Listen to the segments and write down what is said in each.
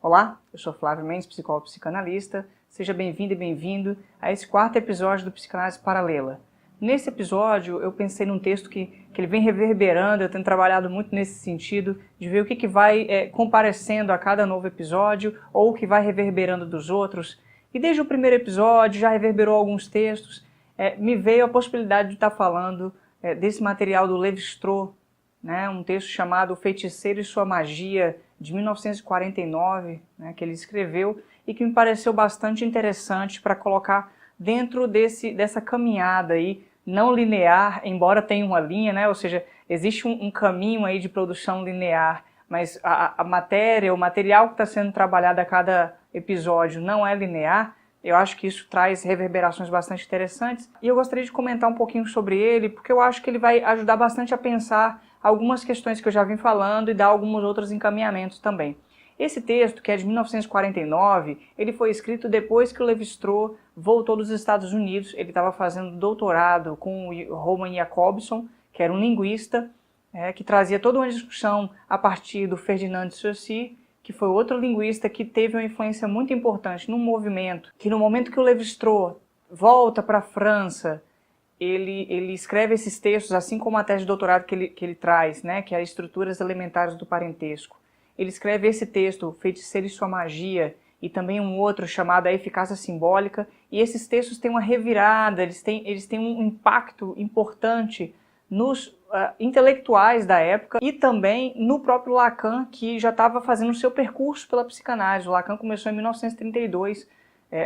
Olá, eu sou Flávio Mendes, psicólogo psicanalista. Seja bem-vindo e bem-vindo a esse quarto episódio do Psicanálise Paralela. Nesse episódio, eu pensei num texto que ele vem reverberando, eu tenho trabalhado muito nesse sentido, de ver o que vai comparecendo a cada novo episódio, ou o que vai reverberando dos outros. E desde o primeiro episódio, já reverberou alguns textos, me veio a possibilidade de estar falando desse material do Lévi-Strauss, né, um texto chamado O Feiticeiro e Sua Magia, de 1949, né, que ele escreveu e que me pareceu bastante interessante para colocar dentro dessa caminhada aí, não linear, embora tenha uma linha, né, ou seja, existe um caminho aí de produção linear, mas a matéria, o material que está sendo trabalhado a cada episódio não é linear. Eu acho que isso traz reverberações bastante interessantes e eu gostaria de comentar um pouquinho sobre ele, porque eu acho que ele vai ajudar bastante a pensar algumas questões que eu já vim falando e dar alguns outros encaminhamentos também. Esse texto, que é de 1949, ele foi escrito depois que o Lévi-Strauss voltou dos Estados Unidos. Ele estava fazendo doutorado com o Roman Jakobson, que era um linguista, que trazia toda uma discussão a partir do Ferdinand de Saussure, que foi outro linguista que teve uma influência muito importante num movimento, que no momento que o Lévi-Strauss volta para a França, ele escreve esses textos, assim como a tese de doutorado que ele traz, né, que é Estruturas Elementares do Parentesco. Ele escreve esse texto, Feiticeiro e Sua Magia, e também um outro chamado A Eficácia Simbólica, e esses textos têm uma revirada, eles têm um impacto importante nos intelectuais da época e também no próprio Lacan, que já estava fazendo o seu percurso pela psicanálise. O Lacan começou em 1932,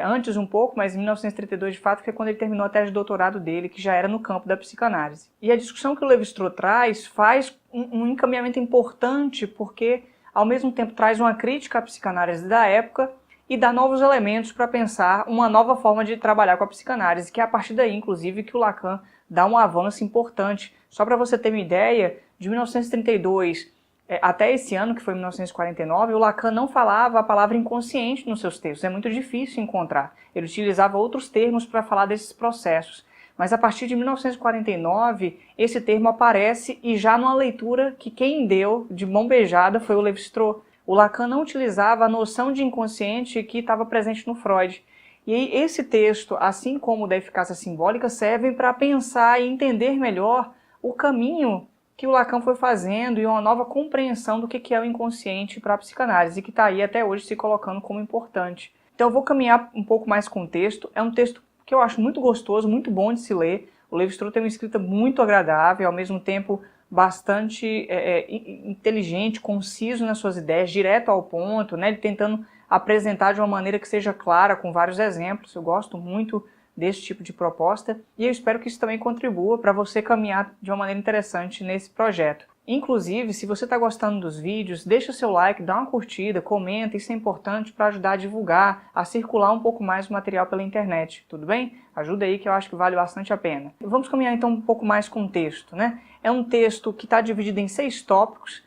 antes um pouco, mas em 1932 de fato foi quando ele terminou a tese de doutorado dele, que já era no campo da psicanálise. E a discussão que o Lévi-Strauss traz faz um encaminhamento importante, porque ao mesmo tempo traz uma crítica à psicanálise da época e dá novos elementos para pensar uma nova forma de trabalhar com a psicanálise, que é a partir daí, inclusive, que o Lacan dá um avanço importante. Só para você ter uma ideia, de 1932 até esse ano, que foi 1949, o Lacan não falava a palavra inconsciente nos seus textos. É muito difícil encontrar. Ele utilizava outros termos para falar desses processos. Mas a partir de 1949, esse termo aparece e já numa leitura que quem deu de mão beijada foi o Lévi-Strauss. O Lacan não utilizava a noção de inconsciente que estava presente no Freud. E aí esse texto, assim como o da eficácia simbólica, servem para pensar e entender melhor o caminho que o Lacan foi fazendo e uma nova compreensão do que é o inconsciente para a psicanálise, que está aí até hoje se colocando como importante. Então eu vou caminhar um pouco mais com o texto. É um texto que eu acho muito gostoso, muito bom de se ler. O Lévi-Strauss tem uma escrita muito agradável, ao mesmo tempo bastante inteligente, conciso nas suas ideias, direto ao ponto, né? Ele tentando apresentar de uma maneira que seja clara, com vários exemplos. Eu gosto muito desse tipo de proposta e eu espero que isso também contribua para você caminhar de uma maneira interessante nesse projeto. Inclusive, se você está gostando dos vídeos, deixa o seu like, dá uma curtida, comenta, isso é importante para ajudar a divulgar, a circular um pouco mais o material pela internet, tudo bem? Ajuda aí que eu acho que vale bastante a pena. Vamos caminhar então um pouco mais com o texto, né? É um texto que está dividido em 6 tópicos.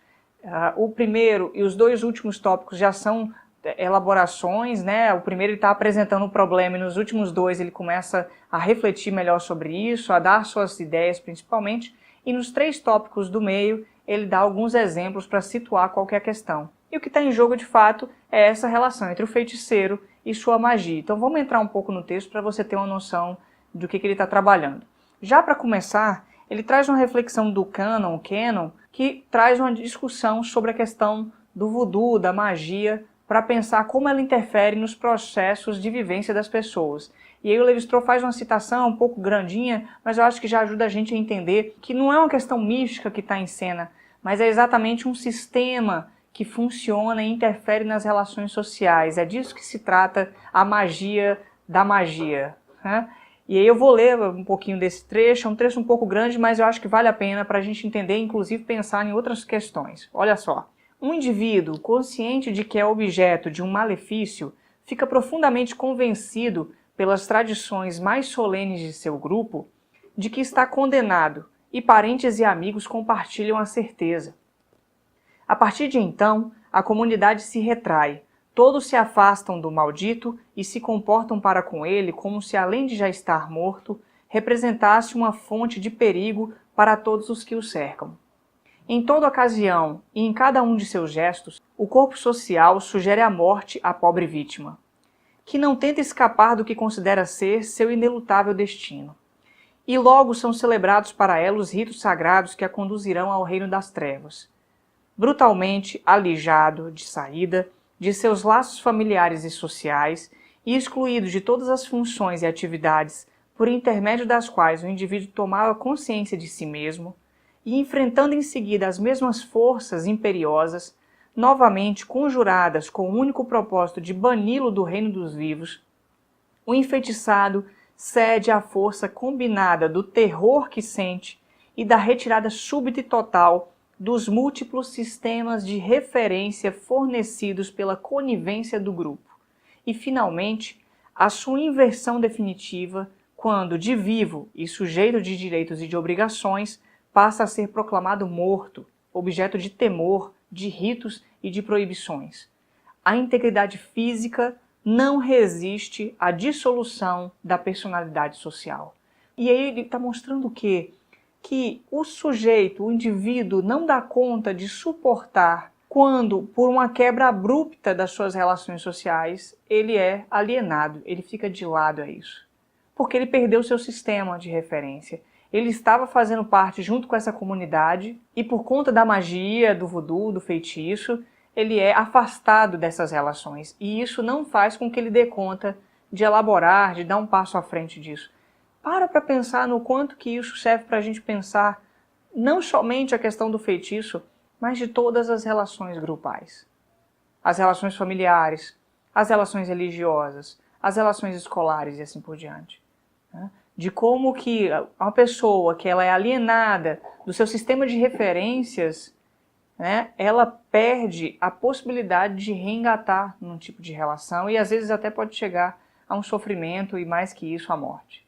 O primeiro e os 2 últimos tópicos já são elaborações, né? O primeiro ele está apresentando o problema e nos últimos 2 ele começa a refletir melhor sobre isso, a dar suas ideias principalmente, e nos 3 tópicos do meio ele dá alguns exemplos para situar qualquer questão. E o que está em jogo de fato é essa relação entre o feiticeiro e sua magia. Então vamos entrar um pouco no texto para você ter uma noção do que ele está trabalhando. Já para começar, ele traz uma reflexão do Cannon, que traz uma discussão sobre a questão do voodoo, da magia, para pensar como ela interfere nos processos de vivência das pessoas. E aí o Lévi-Strauss faz uma citação um pouco grandinha, mas eu acho que já ajuda a gente a entender que não é uma questão mística que está em cena, mas é exatamente um sistema que funciona e interfere nas relações sociais. É disso que se trata a magia da magia, né? E aí eu vou ler um pouquinho desse trecho, é um trecho um pouco grande, mas eu acho que vale a pena para a gente entender e inclusive pensar em outras questões. Olha só. Um indivíduo consciente de que é objeto de um malefício fica profundamente convencido pelas tradições mais solenes de seu grupo de que está condenado e parentes e amigos compartilham a certeza. A partir de então, a comunidade se retrai, todos se afastam do maldito e se comportam para com ele como se, além de já estar morto, representasse uma fonte de perigo para todos os que o cercam. Em toda ocasião e em cada um de seus gestos, o corpo social sugere a morte à pobre vítima, que não tenta escapar do que considera ser seu inelutável destino. E logo são celebrados para ela os ritos sagrados que a conduzirão ao reino das trevas. Brutalmente alijado de saída de seus laços familiares e sociais e excluído de todas as funções e atividades por intermédio das quais o indivíduo tomava consciência de si mesmo, e enfrentando em seguida as mesmas forças imperiosas, novamente conjuradas com o único propósito de bani-lo do reino dos vivos, o enfeitiçado cede à força combinada do terror que sente e da retirada súbita e total dos múltiplos sistemas de referência fornecidos pela conivência do grupo, e finalmente a sua inversão definitiva quando, de vivo e sujeito de direitos e de obrigações, passa a ser proclamado morto, objeto de temor, de ritos e de proibições. A integridade física não resiste à dissolução da personalidade social. E aí ele está mostrando o quê? Que o sujeito, o indivíduo, não dá conta de suportar quando, por uma quebra abrupta das suas relações sociais, ele é alienado, ele fica de lado a isso. Porque ele perdeu seu sistema de referência. Ele estava fazendo parte junto com essa comunidade e por conta da magia, do voodoo, do feitiço, ele é afastado dessas relações. E isso não faz com que ele dê conta de elaborar, de dar um passo à frente disso. Para pensar no quanto que isso serve para a gente pensar não somente a questão do feitiço, mas de todas as relações grupais. As relações familiares, as relações religiosas, as relações escolares e assim por diante. De como que uma pessoa que ela é alienada do seu sistema de referências, ela perde a possibilidade de reengatar num tipo de relação e às vezes até pode chegar a um sofrimento e mais que isso, a morte.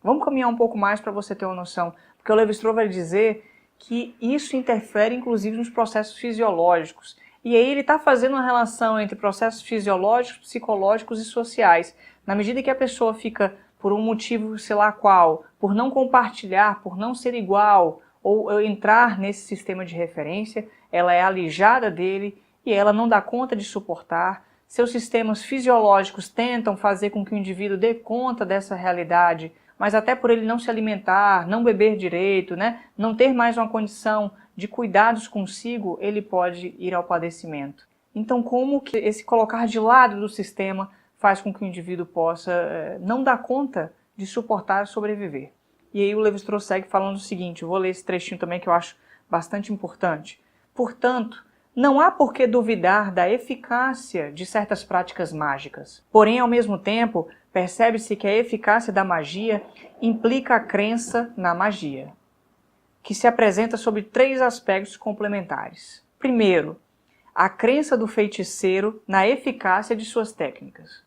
Vamos caminhar um pouco mais para você ter uma noção, porque o Lévi-Strauss vai dizer que isso interfere inclusive nos processos fisiológicos. E aí ele está fazendo uma relação entre processos fisiológicos, psicológicos e sociais. Na medida que a pessoa fica, por um motivo sei lá qual, por não compartilhar, por não ser igual, ou entrar nesse sistema de referência, ela é alijada dele e ela não dá conta de suportar. Seus sistemas fisiológicos tentam fazer com que o indivíduo dê conta dessa realidade, mas até por ele não se alimentar, não beber direito, não ter mais uma condição de cuidados consigo, ele pode ir ao padecimento. Então, como que esse colocar de lado do sistema faz com que o indivíduo possa não dar conta de suportar e sobreviver? E aí o Lévi-Strauss segue falando o seguinte, eu vou ler esse trechinho também que eu acho bastante importante. Portanto, não há por que duvidar da eficácia de certas práticas mágicas. Porém, ao mesmo tempo, percebe-se que a eficácia da magia implica a crença na magia, que se apresenta sob 3 aspectos complementares. Primeiro, a crença do feiticeiro na eficácia de suas técnicas.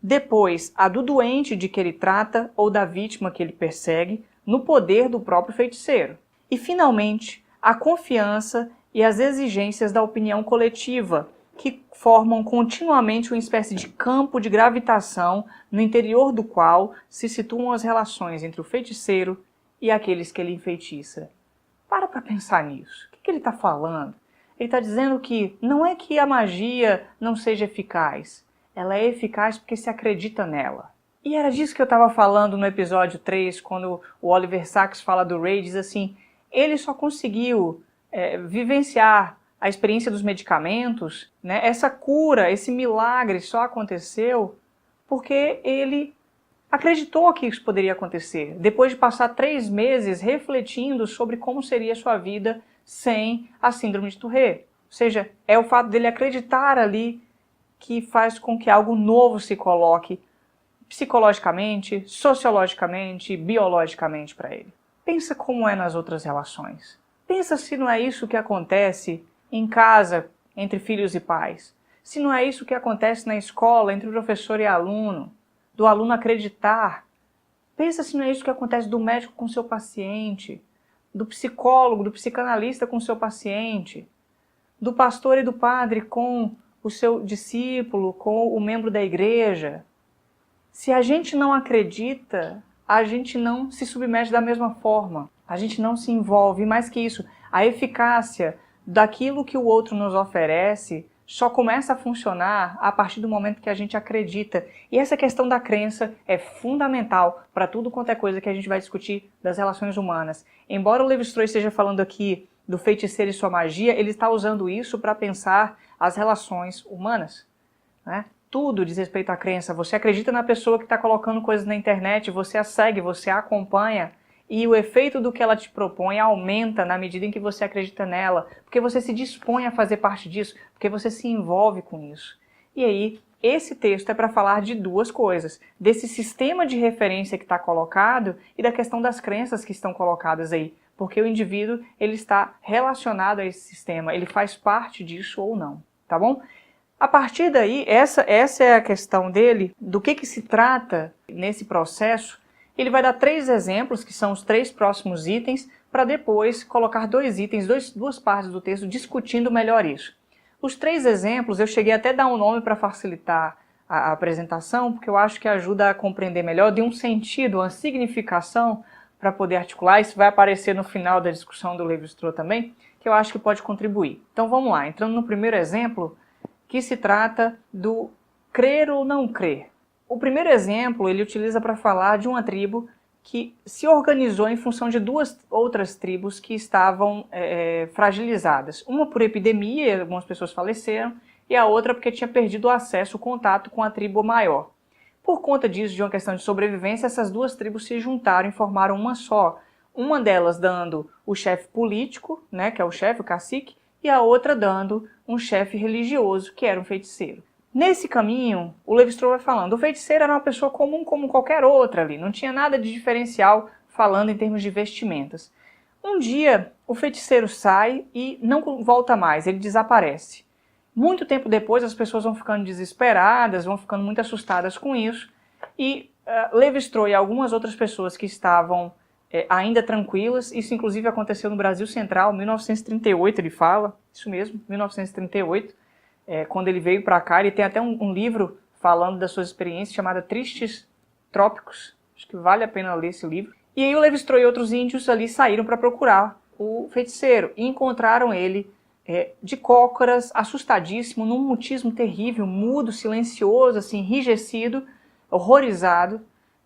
Depois, a do doente de que ele trata ou da vítima que ele persegue no poder do próprio feiticeiro. E, finalmente, a confiança e as exigências da opinião coletiva, que formam continuamente uma espécie de campo de gravitação no interior do qual se situam as relações entre o feiticeiro e aqueles que ele enfeitiça. Para pensar nisso. O que ele está falando? Ele está dizendo que não é que a magia não seja eficaz. Ela é eficaz porque se acredita nela. E era disso que eu estava falando no episódio 3, quando o Oliver Sacks fala do Ray, diz assim, ele só conseguiu vivenciar a experiência dos medicamentos, essa cura, esse milagre só aconteceu porque ele acreditou que isso poderia acontecer, depois de passar 3 meses refletindo sobre como seria a sua vida sem a síndrome de Tourette. Ou seja, é o fato dele acreditar ali que faz com que algo novo se coloque psicologicamente, sociologicamente, biologicamente para ele. Pensa como é nas outras relações. Pensa se não é isso que acontece em casa, entre filhos e pais. Se não é isso que acontece na escola, entre professor e aluno, do aluno acreditar. Pensa se não é isso que acontece do médico com seu paciente, do psicólogo, do psicanalista com seu paciente, do pastor e do padre com o seu discípulo, com o membro da igreja. Se a gente não acredita, a gente não se submete da mesma forma. A gente não se envolve. E mais que isso, A eficácia daquilo que o outro nos oferece só começa a funcionar a partir do momento que a gente acredita. E essa questão da crença é fundamental para tudo quanto é coisa que a gente vai discutir das relações humanas. Embora o Levi-Strauss esteja falando aqui do feiticeiro e sua magia, ele está usando isso para pensar as relações humanas, né? Tudo diz respeito à crença. Você acredita na pessoa que está colocando coisas na internet, você a segue, você a acompanha, e o efeito do que ela te propõe aumenta na medida em que você acredita nela, porque você se dispõe a fazer parte disso, porque você se envolve com isso. E aí, esse texto é para falar de duas coisas, desse sistema de referência que está colocado e da questão das crenças que estão colocadas aí, porque o indivíduo ele está relacionado a esse sistema, ele faz parte disso ou não, tá bom? A partir daí, essa é a questão dele, do que se trata nesse processo. Ele vai dar 3 exemplos, que são os 3 próximos itens, para depois colocar 2 itens, duas partes do texto, discutindo melhor isso. Os 3 exemplos, eu cheguei até a dar um nome para facilitar a apresentação, porque eu acho que ajuda a compreender melhor, de um sentido, uma significação, para poder articular. Isso vai aparecer no final da discussão do Levi-Strauss também, que eu acho que pode contribuir. Então vamos lá, entrando no primeiro exemplo, que se trata do crer ou não crer. O primeiro exemplo ele utiliza para falar de uma tribo que se organizou em função de 2 outras tribos que estavam fragilizadas. Uma por epidemia, algumas pessoas faleceram, e a outra porque tinha perdido o acesso, o contato com a tribo maior. Por conta disso, de uma questão de sobrevivência, essas 2 tribos se juntaram e formaram uma só. Uma delas dando o chefe político, né, que é o chefe, o cacique, e a outra dando um chefe religioso, que era um feiticeiro. Nesse caminho, o Levi-Strauss vai falando, o feiticeiro era uma pessoa comum como qualquer outra ali, não tinha nada de diferencial falando em termos de vestimentas. Um dia, o feiticeiro sai e não volta mais, ele desaparece. Muito tempo depois, as pessoas vão ficando desesperadas, vão ficando muito assustadas com isso, e Levi-Strauss e algumas outras pessoas que estavam ainda tranquilas, isso inclusive aconteceu no Brasil Central, 1938 ele fala, isso mesmo, 1938, quando ele veio para cá. Ele tem até um livro falando das suas experiências, chamado Tristes Trópicos, acho que vale a pena ler esse livro. E aí o Levi-Strauss e outros índios ali saíram para procurar o feiticeiro, e encontraram ele de cócoras, assustadíssimo, num mutismo terrível, mudo, silencioso, assim, enrijecido, horrorizado,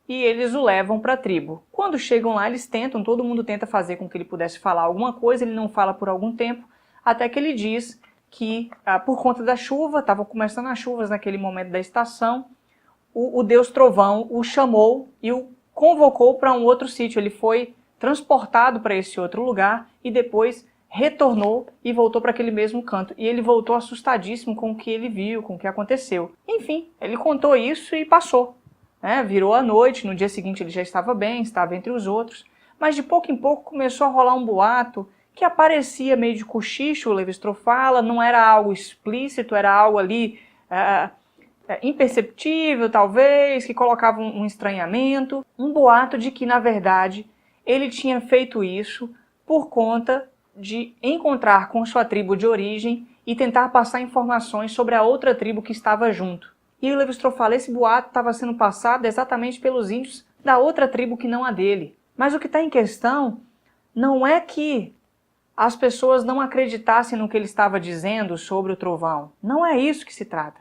e eles o levam para a tribo. Quando chegam lá, eles tentam, todo mundo tenta fazer com que ele pudesse falar alguma coisa, ele não fala por algum tempo, até que ele diz que, por conta da chuva, estavam começando as chuvas naquele momento da estação, o Deus Trovão o chamou e o convocou para um outro sítio. Ele foi transportado para esse outro lugar e depois retornou e voltou para aquele mesmo canto. E ele voltou assustadíssimo com o que ele viu, com o que aconteceu. Enfim, ele contou isso e passou. Virou a noite, no dia seguinte ele já estava bem, estava entre os outros. Mas de pouco em pouco começou a rolar um boato que aparecia meio de cochicho, o Levi-Strauss fala, não era algo explícito, era algo ali imperceptível talvez, que colocava um estranhamento, um boato de que na verdade ele tinha feito isso por conta de encontrar com sua tribo de origem e tentar passar informações sobre a outra tribo que estava junto. E o Levi-Strauss fala, esse boato estava sendo passado exatamente pelos índios da outra tribo que não a dele. Mas o que está em questão não é que as pessoas não acreditassem no que ele estava dizendo sobre o trovão. Não é isso que se trata.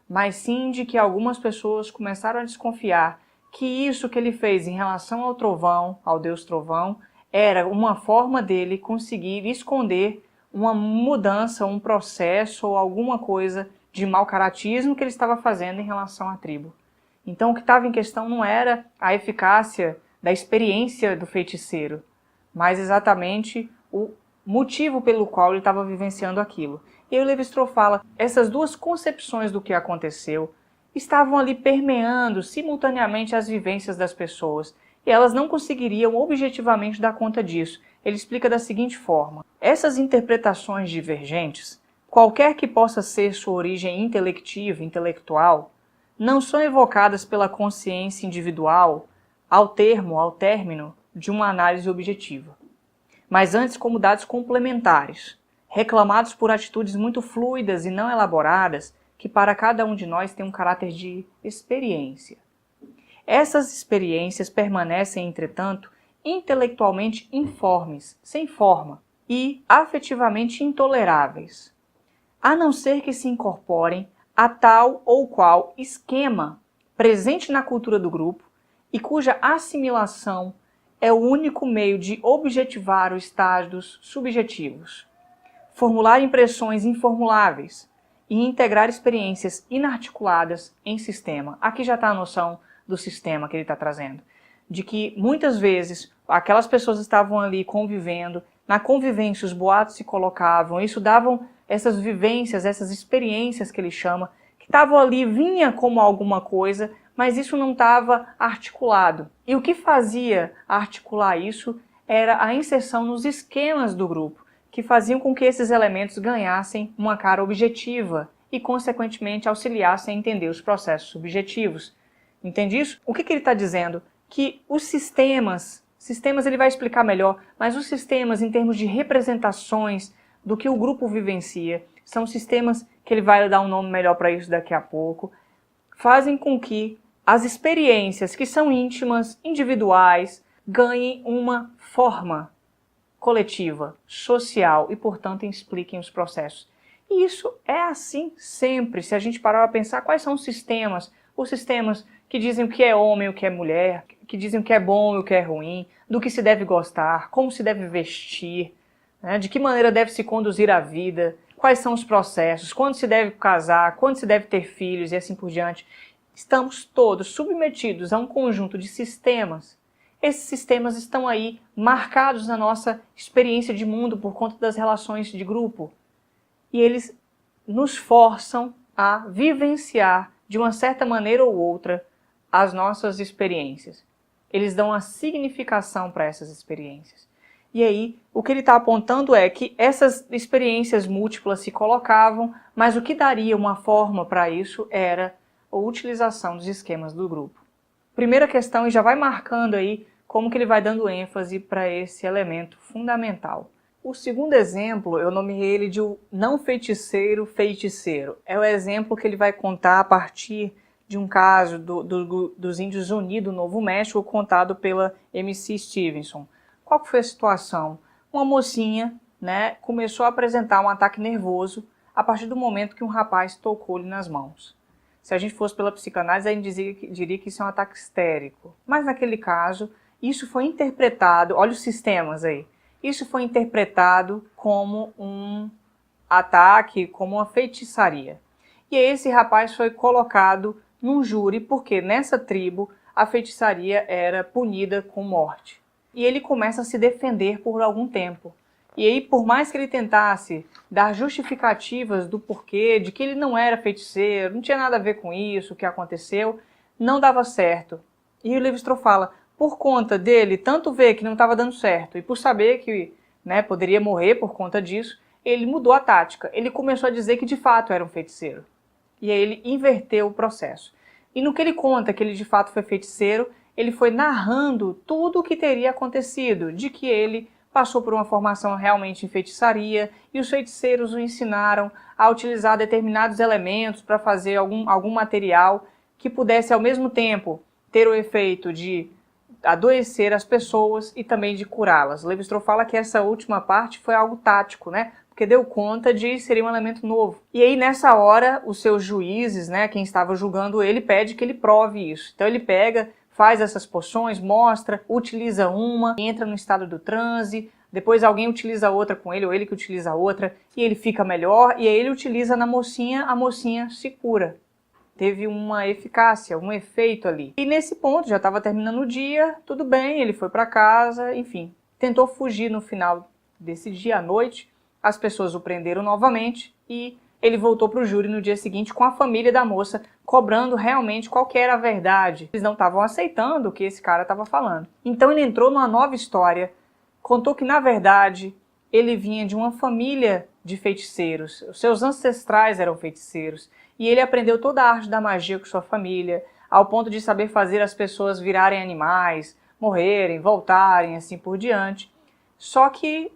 Mas sim de que algumas pessoas começaram a desconfiar que isso que ele fez em relação ao trovão, ao Deus Trovão, era uma forma dele conseguir esconder uma mudança, um processo ou alguma coisa de mau caratismo que ele estava fazendo em relação à tribo. Então o que estava em questão não era a eficácia da experiência do feiticeiro, mas exatamente o motivo pelo qual ele estava vivenciando aquilo. E aí o Levi-Strauss fala, essas 2 concepções do que aconteceu estavam ali permeando simultaneamente as vivências das pessoas, e elas não conseguiriam objetivamente dar conta disso. Ele explica da seguinte forma, essas interpretações divergentes, qualquer que possa ser sua origem intelectiva, intelectual, não são evocadas pela consciência individual ao término de uma análise objetiva, mas antes como dados complementares, reclamados por atitudes muito fluidas e não elaboradas, que para cada um de nós tem um caráter de experiência. Essas experiências permanecem, entretanto, intelectualmente informes, sem forma, e afetivamente intoleráveis, a não ser que se incorporem a tal ou qual esquema presente na cultura do grupo e cuja assimilação é o único meio de objetivar os estados subjetivos, formular impressões informuláveis e integrar experiências inarticuladas em sistema. Aqui já está a noção do sistema que ele está trazendo, de que muitas vezes aquelas pessoas estavam ali convivendo, na convivência os boatos se colocavam, isso davam essas vivências, essas experiências que ele chama, que estavam ali, vinha como alguma coisa, mas isso não estava articulado. E o que fazia articular isso era a inserção nos esquemas do grupo, que faziam com que esses elementos ganhassem uma cara objetiva e, consequentemente, auxiliassem a entender os processos subjetivos. Entende isso? O que ele está dizendo? Que os sistemas ele vai explicar melhor, mas os sistemas em termos de representações do que o grupo vivencia, são sistemas que ele vai dar um nome melhor para isso daqui a pouco, fazem com que as experiências que são íntimas, individuais, ganhem uma forma coletiva, social e, portanto, expliquem os processos. E isso é assim sempre, se a gente parar para pensar quais são os sistemas que dizem o que é homem e o que é mulher, que dizem o que é bom e o que é ruim, do que se deve gostar, como se deve vestir, né, de que maneira deve se conduzir a vida, quais são os processos, quando se deve casar, quando se deve ter filhos e assim por diante. Estamos todos submetidos a um conjunto de sistemas. Esses sistemas estão aí marcados na nossa experiência de mundo por conta das relações de grupo. E eles nos forçam a vivenciar, de uma certa maneira ou outra, as nossas experiências. Eles dão a significação para essas experiências. E aí, o que ele está apontando é que essas experiências múltiplas se colocavam, mas o que daria uma forma para isso era a utilização dos esquemas do grupo. Primeira questão, e já vai marcando aí como que ele vai dando ênfase para esse elemento fundamental. O segundo exemplo, eu nomeei ele de o não feiticeiro feiticeiro. É o exemplo que ele vai contar a partir de um caso dos índios Zuni do Novo México, contado pela MC Stevenson. Qual foi a situação? Uma mocinha, né, começou a apresentar um ataque nervoso a partir do momento que um rapaz tocou-lhe nas mãos. Se a gente fosse pela psicanálise, a gente diria que isso é um ataque histérico. Mas naquele caso, isso foi interpretado, olha os sistemas aí, isso foi interpretado como um ataque, como uma feitiçaria. E esse rapaz foi colocado num júri, porque nessa tribo a feitiçaria era punida com morte. E ele começa a se defender por algum tempo. E aí, por mais que ele tentasse dar justificativas do porquê, de que ele não era feiticeiro, não tinha nada a ver com isso, o que aconteceu, não dava certo. E o Lévi-Strauss fala, por conta dele tanto ver que não estava dando certo e por saber que, né, poderia morrer por conta disso, ele mudou a tática. Ele começou a dizer que de fato era um feiticeiro. E aí ele inverteu o processo. E no que ele conta que ele de fato foi feiticeiro, ele foi narrando tudo o que teria acontecido, de que ele passou por uma formação realmente em feitiçaria e os feiticeiros o ensinaram a utilizar determinados elementos para fazer algum material que pudesse ao mesmo tempo ter o efeito de adoecer as pessoas e também de curá-las. Lévi-Strauss fala que essa última parte foi algo tático, né? Porque deu conta de ser um elemento novo. E aí nessa hora os seus juízes, né, quem estava julgando ele, pede que ele prove isso. Então ele pega, faz essas poções, mostra, utiliza uma, entra no estado do transe, depois alguém utiliza outra com ele, ou ele que utiliza outra, e ele fica melhor, e aí ele utiliza na mocinha, a mocinha se cura. Teve uma eficácia, um efeito ali. E nesse ponto, já estava terminando o dia, tudo bem, ele foi para casa, enfim. Tentou fugir no final desse dia à noite, as pessoas o prenderam novamente e ele voltou para o júri no dia seguinte com a família da moça, cobrando realmente qual que era a verdade. Eles não estavam aceitando o que esse cara estava falando. Então ele entrou numa nova história, contou que na verdade ele vinha de uma família de feiticeiros, os seus ancestrais eram feiticeiros, e ele aprendeu toda a arte da magia com sua família, ao ponto de saber fazer as pessoas virarem animais, morrerem, voltarem, assim por diante. Só que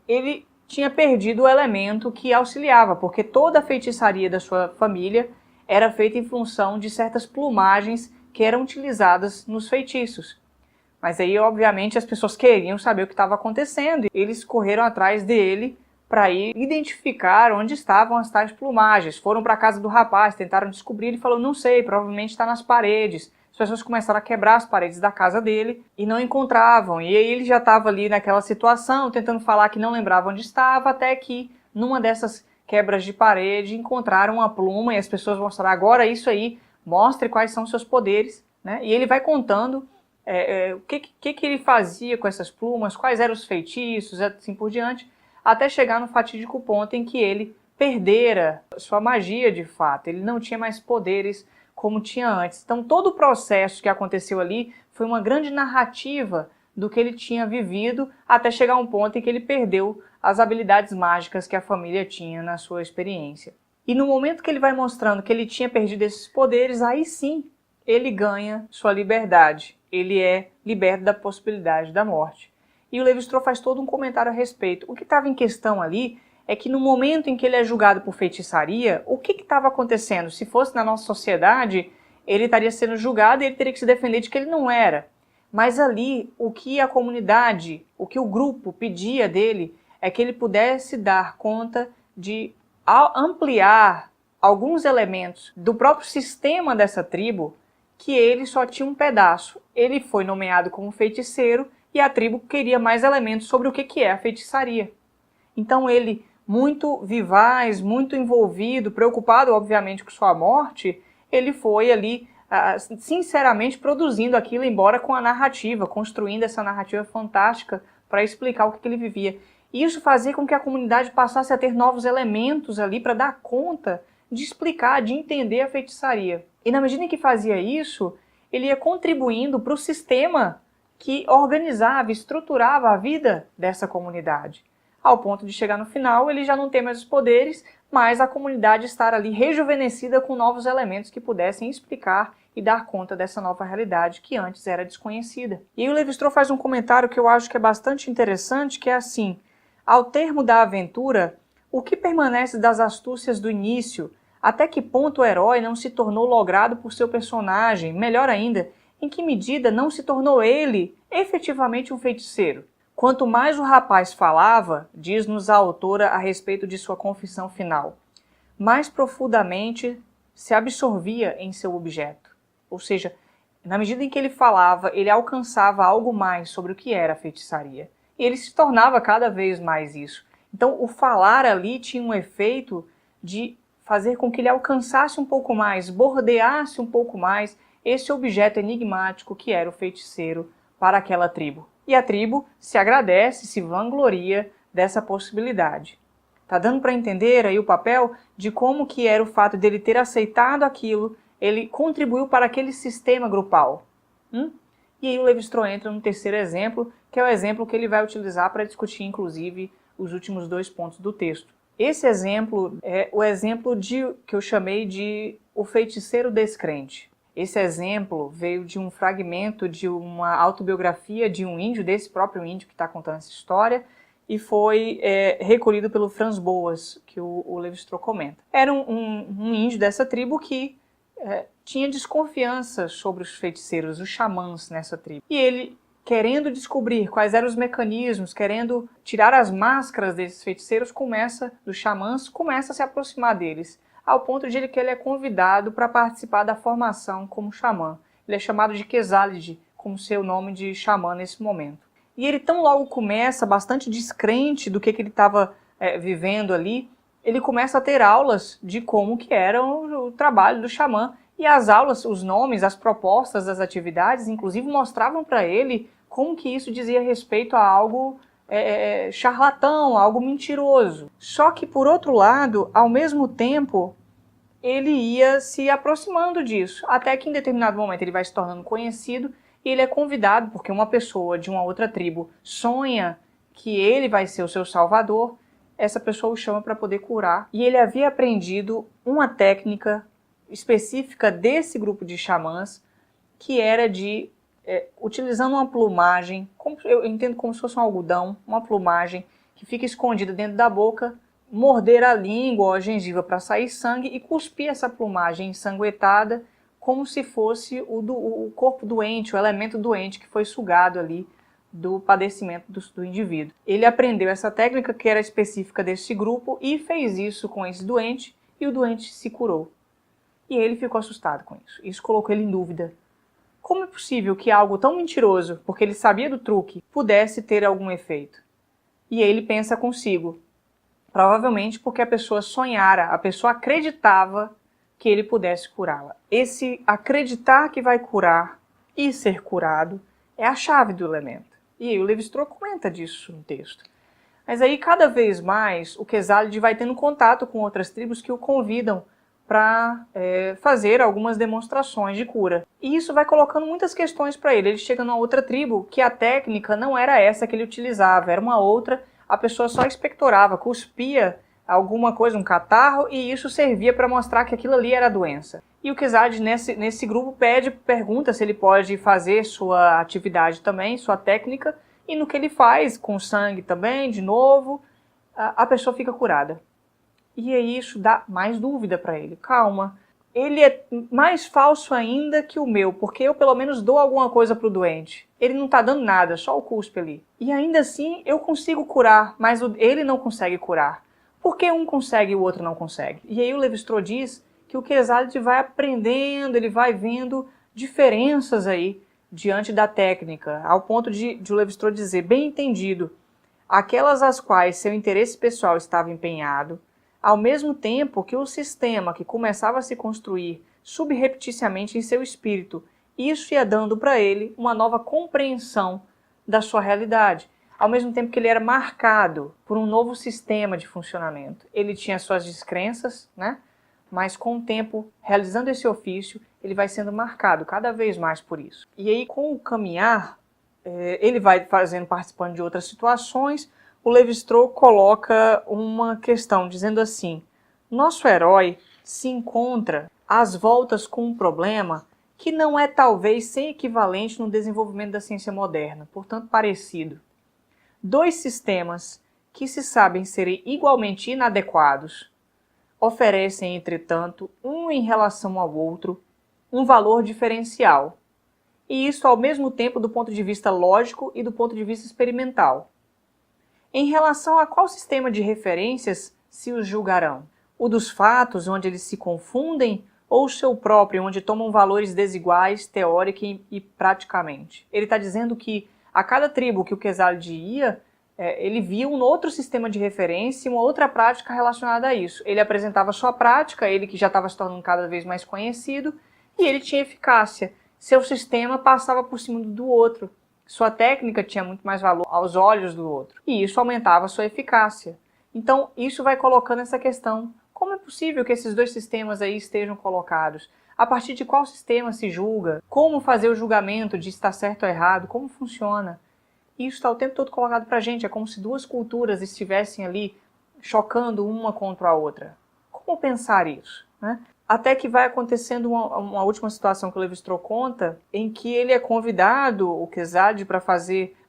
ele tinha perdido o elemento que auxiliava, porque toda a feitiçaria da sua família era feita em função de certas plumagens que eram utilizadas nos feitiços. Mas aí, obviamente, as pessoas queriam saber o que estava acontecendo. Eles correram atrás dele para ir identificar onde estavam as tais plumagens. Foram para a casa do rapaz, tentaram descobrir, ele falou, não sei, provavelmente está nas paredes. As pessoas começaram a quebrar as paredes da casa dele e não encontravam. E aí ele já estava ali naquela situação, tentando falar que não lembrava onde estava, até que numa dessas quebras de parede encontraram uma pluma e as pessoas mostraram, agora isso aí, mostre quais são os seus poderes, né? E ele vai contando o que ele fazia com essas plumas, quais eram os feitiços, assim por diante, até chegar no fatídico ponto em que ele perdera sua magia de fato, ele não tinha mais poderes como tinha antes. Então todo o processo que aconteceu ali foi uma grande narrativa do que ele tinha vivido até chegar a um ponto em que ele perdeu as habilidades mágicas que a família tinha na sua experiência. E no momento que ele vai mostrando que ele tinha perdido esses poderes, aí sim ele ganha sua liberdade. Ele é liberto da possibilidade da morte. E o Levi-Strauss faz todo um comentário a respeito. O que estava em questão ali é que no momento em que ele é julgado por feitiçaria, o que estava acontecendo? Se fosse na nossa sociedade, ele estaria sendo julgado e ele teria que se defender de que ele não era. Mas ali, o que a comunidade, o que o grupo pedia dele, é que ele pudesse dar conta de ampliar alguns elementos do próprio sistema dessa tribo, que ele só tinha um pedaço. Ele foi nomeado como feiticeiro e a tribo queria mais elementos sobre o que é a feitiçaria. Então ele, muito vivaz, muito envolvido, preocupado obviamente com sua morte, ele foi ali sinceramente produzindo aquilo, embora com a narrativa, construindo essa narrativa fantástica para explicar o que ele vivia. E isso fazia com que a comunidade passasse a ter novos elementos ali para dar conta de explicar, de entender a feitiçaria. E na medida em que fazia isso, ele ia contribuindo para o sistema que organizava, estruturava a vida dessa comunidade. Ao ponto de chegar no final, ele já não tem mais os poderes, mas a comunidade estar ali rejuvenescida com novos elementos que pudessem explicar e dar conta dessa nova realidade que antes era desconhecida. E aí o Levi-Strauss faz um comentário que eu acho que é bastante interessante, que é assim: ao termo da aventura, o que permanece das astúcias do início? Até que ponto o herói não se tornou logrado por seu personagem? Melhor ainda, em que medida não se tornou ele efetivamente um feiticeiro? Quanto mais o rapaz falava, diz-nos a autora a respeito de sua confissão final, mais profundamente se absorvia em seu objeto. Ou seja, na medida em que ele falava, ele alcançava algo mais sobre o que era a feitiçaria. E ele se tornava cada vez mais isso. Então, o falar ali tinha um efeito de fazer com que ele alcançasse um pouco mais, bordeasse um pouco mais esse objeto enigmático que era o feiticeiro para aquela tribo. E a tribo se agradece, se vangloria dessa possibilidade. Tá dando para entender aí o papel de como que era o fato dele ter aceitado aquilo, ele contribuiu para aquele sistema grupal. E aí o Levi-Strauss entra no terceiro exemplo, que é o exemplo que ele vai utilizar para discutir, inclusive, os últimos 2 pontos do texto. Esse exemplo é o exemplo que eu chamei de o feiticeiro descrente. Esse exemplo veio de um fragmento de uma autobiografia de um índio, desse próprio índio que está contando essa história, e foi recolhido pelo Franz Boas, que o Levi-Strauss comenta. Era um índio dessa tribo que tinha desconfiança sobre os feiticeiros, os xamãs nessa tribo. E ele, querendo descobrir quais eram os mecanismos, querendo tirar as máscaras desses feiticeiros, dos xamãs, começa a se aproximar deles, ao ponto de que ele é convidado para participar da formação como xamã. Ele é chamado de Quesalid, como seu nome de xamã nesse momento. E ele tão logo começa, bastante descrente do que ele estava vivendo ali, ele começa a ter aulas de como que era o trabalho do xamã. E as aulas, os nomes, as propostas das atividades, inclusive mostravam para ele como que isso dizia respeito a algo charlatão, algo mentiroso. Só que, por outro lado, ao mesmo tempo, ele ia se aproximando disso, até que em determinado momento ele vai se tornando conhecido e ele é convidado, porque uma pessoa de uma outra tribo sonha que ele vai ser o seu salvador, essa pessoa o chama para poder curar. E ele havia aprendido uma técnica específica desse grupo de xamãs, que era de, utilizando uma plumagem, eu entendo como se fosse um algodão, uma plumagem que fica escondida dentro da boca, morder a língua ou a gengiva para sair sangue e cuspir essa plumagem ensanguentada como se fosse o corpo doente, o elemento doente que foi sugado ali do padecimento do indivíduo. Ele aprendeu essa técnica que era específica desse grupo e fez isso com esse doente e o doente se curou. E ele ficou assustado com isso. Isso colocou ele em dúvida. Como é possível que algo tão mentiroso, porque ele sabia do truque, pudesse ter algum efeito? E ele pensa consigo, provavelmente porque a pessoa sonhara, a pessoa acreditava que ele pudesse curá-la. Esse acreditar que vai curar e ser curado é a chave do elemento. E aí o Levi-Strauss comenta disso no texto. Mas aí cada vez mais o Quesalid vai tendo contato com outras tribos que o convidam para fazer algumas demonstrações de cura. E isso vai colocando muitas questões para ele. Ele chega numa outra tribo que a técnica não era essa que ele utilizava, era uma outra, a pessoa só expectorava, cuspia alguma coisa, um catarro, e isso servia para mostrar que aquilo ali era a doença. E o Quesalid nesse grupo pergunta se ele pode fazer sua atividade também, sua técnica, e no que ele faz, com sangue também, de novo, a pessoa fica curada. E aí isso dá mais dúvida para ele. Calma, ele é mais falso ainda que o meu, porque eu pelo menos dou alguma coisa para o doente. Ele não está dando nada, só o cuspe ali. E ainda assim eu consigo curar, mas ele não consegue curar. Por que um consegue e o outro não consegue? E aí o Levi-Strauss diz que o Quesalid vai aprendendo, ele vai vendo diferenças aí diante da técnica, ao ponto de o Levi-Strauss dizer, bem entendido, aquelas às quais seu interesse pessoal estava empenhado, ao mesmo tempo que o sistema que começava a se construir subrepticiamente em seu espírito, isso ia dando para ele uma nova compreensão da sua realidade. Ao mesmo tempo que ele era marcado por um novo sistema de funcionamento. Ele tinha suas descrenças, né? Mas com o tempo, realizando esse ofício, ele vai sendo marcado cada vez mais por isso. E aí, com o caminhar, ele vai participando de outras situações, o Levi-Strauss coloca uma questão, dizendo assim, nosso herói se encontra às voltas com um problema que não é talvez sem equivalente no desenvolvimento da ciência moderna, portanto parecido. Dois sistemas que se sabem serem igualmente inadequados oferecem, entretanto, um em relação ao outro, um valor diferencial. E isso ao mesmo tempo do ponto de vista lógico e do ponto de vista experimental. Em relação a qual sistema de referências se os julgarão? O dos fatos, onde eles se confundem, ou o seu próprio, onde tomam valores desiguais, teórica e praticamente? Ele está dizendo que a cada tribo que o Quesalid ia, ele via um outro sistema de referência e uma outra prática relacionada a isso. Ele apresentava sua prática, ele que já estava se tornando cada vez mais conhecido, e ele tinha eficácia. Seu sistema passava por cima do outro. Sua técnica tinha muito mais valor aos olhos do outro. E isso aumentava a sua eficácia. Então, isso vai colocando essa questão. Como é possível que esses dois sistemas aí estejam colocados? A partir de qual sistema se julga? Como fazer o julgamento de estar certo ou errado? Como funciona? Isso está o tempo todo colocado para a gente. É como se duas culturas estivessem ali chocando uma contra a outra. Como pensar isso, né? Até que vai acontecendo uma última situação que o Levi-Strauss conta, em que ele é convidado, o Quesalid, para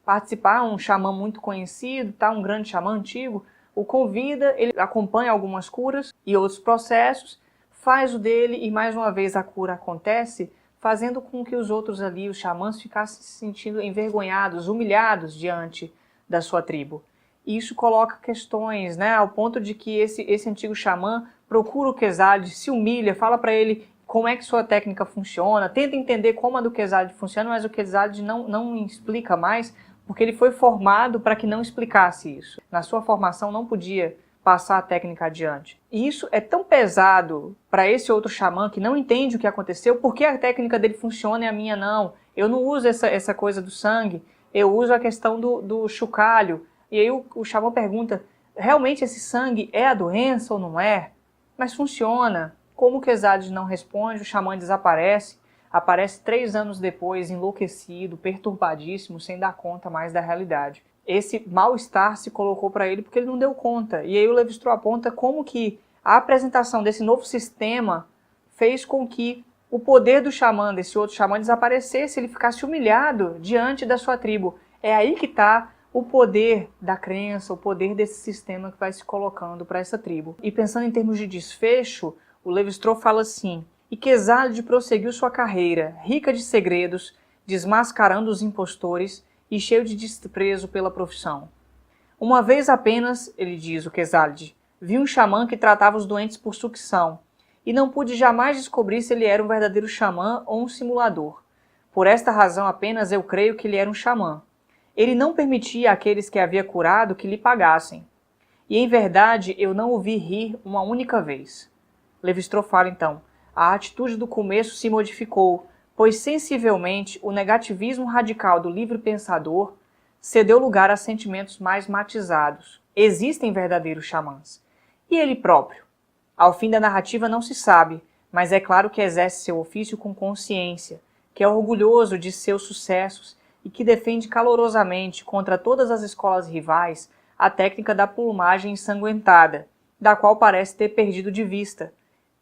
participar, um xamã muito conhecido, tá? Um grande xamã antigo, o convida, ele acompanha algumas curas e outros processos, faz o dele e mais uma vez a cura acontece, fazendo com que os outros ali, os xamãs, ficassem se sentindo envergonhados, humilhados diante da sua tribo. E isso coloca questões, né, ao ponto de que esse antigo xamã procura o Quesalid, se humilha, fala para ele como é que sua técnica funciona, tenta entender como a do Quesalid funciona, mas o Quesalid não explica mais, porque ele foi formado para que não explicasse isso. Na sua formação não podia passar a técnica adiante. E isso é tão pesado para esse outro xamã que não entende o que aconteceu, porque a técnica dele funciona e a minha não. Eu não uso essa coisa do sangue, eu uso a questão do chocalho. E aí o xamã pergunta, realmente esse sangue é a doença ou não é? Mas funciona. Como o Quesalid não responde, o xamã desaparece, aparece 3 anos depois, enlouquecido, perturbadíssimo, sem dar conta mais da realidade. Esse mal-estar se colocou para ele porque ele não deu conta. E aí o Levi-Strauss aponta como que a apresentação desse novo sistema fez com que o poder do xamã, desse outro xamã, desaparecesse, ele ficasse humilhado diante da sua tribo. É aí que está o poder da crença, o poder desse sistema que vai se colocando para essa tribo. E pensando em termos de desfecho, o Levi-Strauss fala assim, e e Quesaldi prosseguiu sua carreira, rica de segredos, desmascarando os impostores e cheio de desprezo pela profissão. Uma vez apenas, ele diz, o Quesaldi, vi um xamã que tratava os doentes por sucção, e não pude jamais descobrir se ele era um verdadeiro xamã ou um simulador. Por esta razão apenas eu creio que ele era um xamã. Ele não permitia àqueles que havia curado que lhe pagassem. E em verdade eu não o vi rir uma única vez. Levi-Strauss fala então, a atitude do começo se modificou, pois sensivelmente o negativismo radical do livre pensador cedeu lugar a sentimentos mais matizados. Existem verdadeiros xamãs. E ele próprio? Ao fim da narrativa não se sabe, mas é claro que exerce seu ofício com consciência, que é orgulhoso de seus sucessos e que defende calorosamente contra todas as escolas rivais a técnica da plumagem ensanguentada, da qual parece ter perdido de vista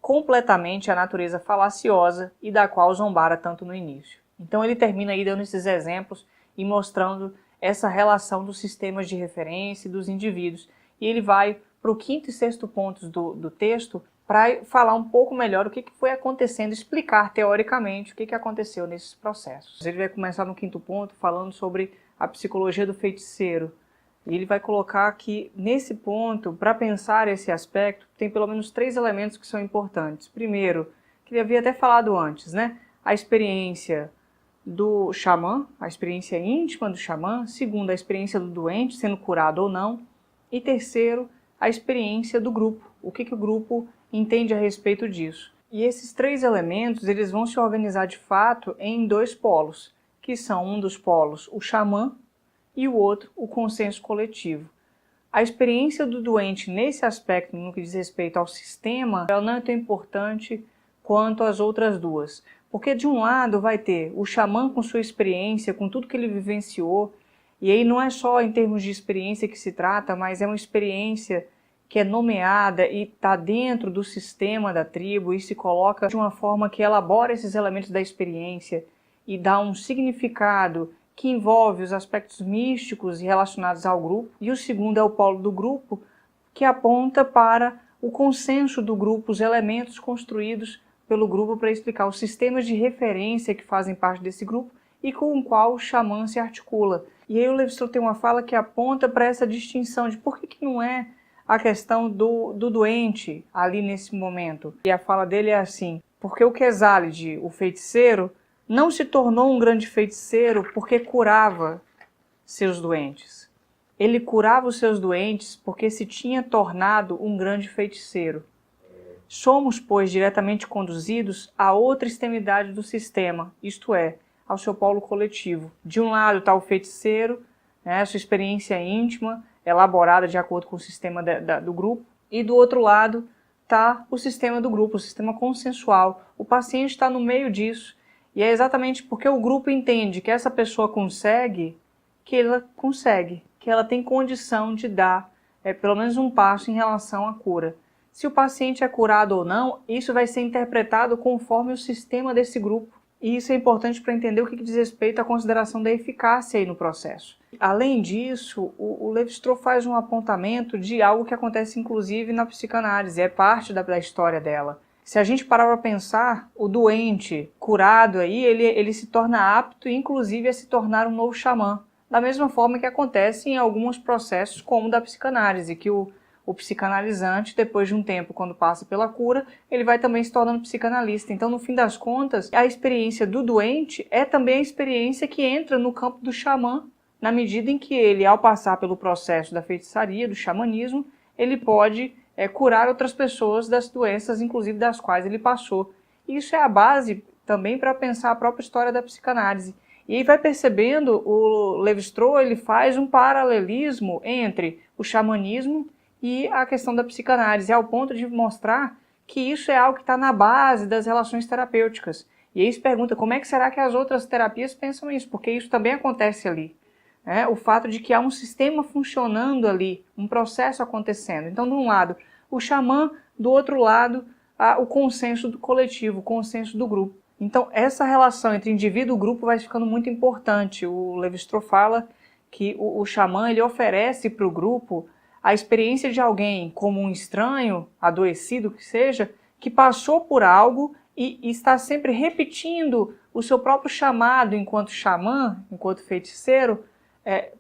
completamente a natureza falaciosa e da qual zombara tanto no início. Então ele termina aí dando esses exemplos e mostrando essa relação dos sistemas de referência e dos indivíduos. E ele vai para o quinto e sexto pontos do texto para falar um pouco melhor o que foi acontecendo, explicar teoricamente o que aconteceu nesses processos. Ele vai começar no quinto ponto falando sobre a psicologia do feiticeiro. E ele vai colocar que nesse ponto, para pensar esse aspecto, tem pelo menos 3 elementos que são importantes. Primeiro, que ele havia até falado antes, né? A experiência do xamã, a experiência íntima do xamã. Segundo, a experiência do doente, sendo curado ou não. E terceiro, a experiência do grupo. O que o grupo entende a respeito disso. E esses 3 elementos, eles vão se organizar de fato em 2 polos, que são um dos polos, o xamã, e o outro, o consenso coletivo. A experiência do doente nesse aspecto, no que diz respeito ao sistema, ela não é tão importante quanto as outras duas. Porque de um lado vai ter o xamã com sua experiência, com tudo que ele vivenciou, e aí não é só em termos de experiência que se trata, mas é uma experiência que é nomeada e está dentro do sistema da tribo e se coloca de uma forma que elabora esses elementos da experiência e dá um significado que envolve os aspectos místicos e relacionados ao grupo. E o segundo é o polo do grupo, que aponta para o consenso do grupo, os elementos construídos pelo grupo para explicar os sistemas de referência que fazem parte desse grupo e com o qual o xamã se articula. E aí o Levi-Strauss tem uma fala que aponta para essa distinção de por que não é a questão do doente ali nesse momento. E a fala dele é assim, porque o Quesaldi, o feiticeiro, não se tornou um grande feiticeiro porque curava seus doentes. Ele curava os seus doentes porque se tinha tornado um grande feiticeiro. Somos, pois, diretamente conduzidos a outra extremidade do sistema, isto é, ao seu polo coletivo. De um lado está o feiticeiro, né, a sua experiência íntima, elaborada de acordo com o sistema do grupo, e do outro lado está o sistema do grupo, o sistema consensual. O paciente está no meio disso, e é exatamente porque o grupo entende que essa pessoa consegue, que ela tem condição de dar pelo menos um passo em relação à cura. Se o paciente é curado ou não, isso vai ser interpretado conforme o sistema desse grupo. E isso é importante para entender o que diz respeito à consideração da eficácia aí no processo. Além disso, o Levi-Strauss faz um apontamento de algo que acontece inclusive na psicanálise, é parte da história dela. Se a gente parar para pensar, o doente curado aí, ele se torna apto, inclusive, a se tornar um novo xamã. Da mesma forma que acontece em alguns processos, como o da psicanálise, que o psicanalizante, depois de um tempo, quando passa pela cura, ele vai também se tornando psicanalista. Então, no fim das contas, a experiência do doente é também a experiência que entra no campo do xamã, na medida em que ele, ao passar pelo processo da feitiçaria, do xamanismo, ele pode curar outras pessoas das doenças, inclusive das quais ele passou. Isso é a base também para pensar a própria história da psicanálise. E aí vai percebendo, o Levi-Strauss ele faz um paralelismo entre o xamanismo e a questão da psicanálise, ao ponto de mostrar que isso é algo que está na base das relações terapêuticas. E aí se pergunta como é que será que as outras terapias pensam isso, porque isso também acontece ali. O fato de que há um sistema funcionando ali, um processo acontecendo. Então, de um lado, o xamã, do outro lado, o consenso do coletivo, o consenso do grupo. Então, essa relação entre indivíduo e grupo vai ficando muito importante. O Levi-Strauss fala que o xamã ele oferece para o grupo a experiência de alguém como um estranho, adoecido que seja, que passou por algo e está sempre repetindo o seu próprio chamado enquanto xamã, enquanto feiticeiro,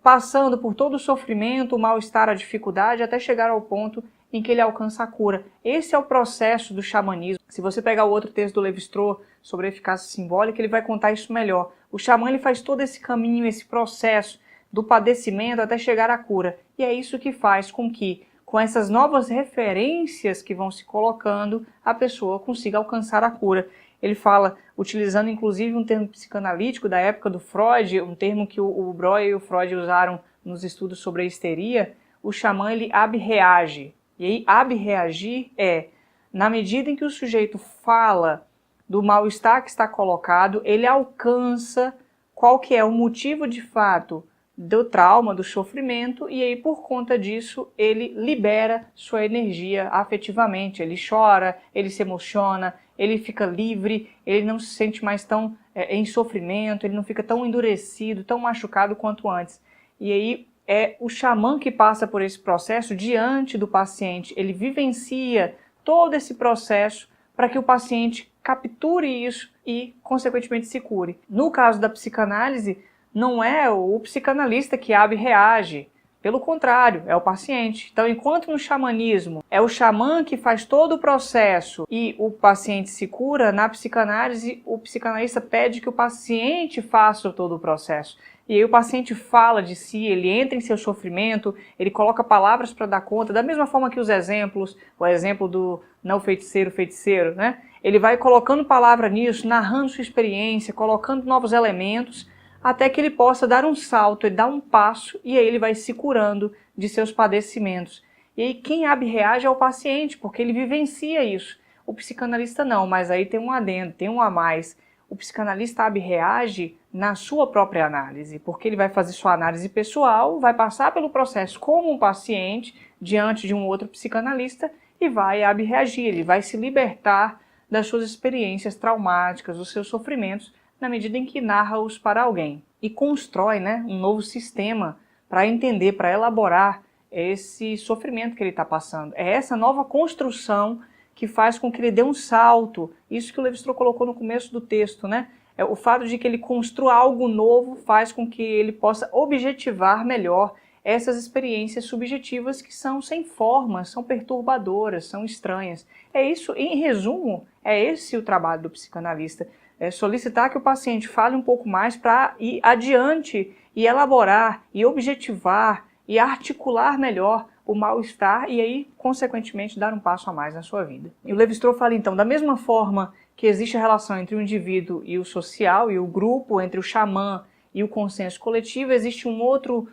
passando por todo o sofrimento, o mal-estar, a dificuldade, até chegar ao ponto em que ele alcança a cura. Esse é o processo do xamanismo. Se você pegar o outro texto do Lévi-Strauss sobre a eficácia simbólica, ele vai contar isso melhor. O xamã ele faz todo esse caminho, esse processo do padecimento até chegar à cura. E é isso que faz com que, com essas novas referências que vão se colocando, a pessoa consiga alcançar a cura. Ele fala, utilizando inclusive um termo psicanalítico da época do Freud, um termo que o Breuer e o Freud usaram nos estudos sobre a histeria, o xamã ele abreage. E aí, abreagir é, na medida em que o sujeito fala do mal-estar que está colocado, ele alcança qual que é o motivo de fato do trauma, do sofrimento, e aí por conta disso ele libera sua energia afetivamente, ele chora, ele se emociona, ele fica livre, ele não se sente mais tão em sofrimento, ele não fica tão endurecido, tão machucado quanto antes. E aí é o xamã que passa por esse processo diante do paciente, ele vivencia todo esse processo para que o paciente capture isso e, consequentemente, se cure. No caso da psicanálise, não é o psicanalista que abreage, pelo contrário, é o paciente. Então, enquanto no xamanismo é o xamã que faz todo o processo e o paciente se cura, na psicanálise o psicanalista pede que o paciente faça todo o processo. E aí o paciente fala de si, ele entra em seu sofrimento, ele coloca palavras para dar conta, da mesma forma que os exemplos, o exemplo do não feiticeiro, feiticeiro, né? Ele vai colocando palavra nisso, narrando sua experiência, colocando novos elementos, até que ele possa dar um salto, ele dá um passo e aí ele vai se curando de seus padecimentos. E aí quem abreage é o paciente, porque ele vivencia isso. O psicanalista não, mas aí tem um adendo, tem um a mais. O psicanalista abreage na sua própria análise, porque ele vai fazer sua análise pessoal, vai passar pelo processo como um paciente diante de um outro psicanalista e vai abreagir, ele vai se libertar das suas experiências traumáticas, dos seus sofrimentos, na medida em que narra-os para alguém. E constrói, um novo sistema para entender, para elaborar esse sofrimento que ele está passando. É essa nova construção que faz com que ele dê um salto. Isso que o Lévi-Strauss colocou no começo do texto, É o fato de que ele construa algo novo faz com que ele possa objetivar melhor essas experiências subjetivas que são sem forma, são perturbadoras, são estranhas. É isso, em resumo, é esse o trabalho do psicanalista. É solicitar que o paciente fale um pouco mais para ir adiante e elaborar, e objetivar, e articular melhor o mal-estar e aí, consequentemente, dar um passo a mais na sua vida. E o Lévi-Strauss fala, então, da mesma forma que existe a relação entre o indivíduo e o social, e o grupo, entre o xamã e o consenso coletivo, existe um outro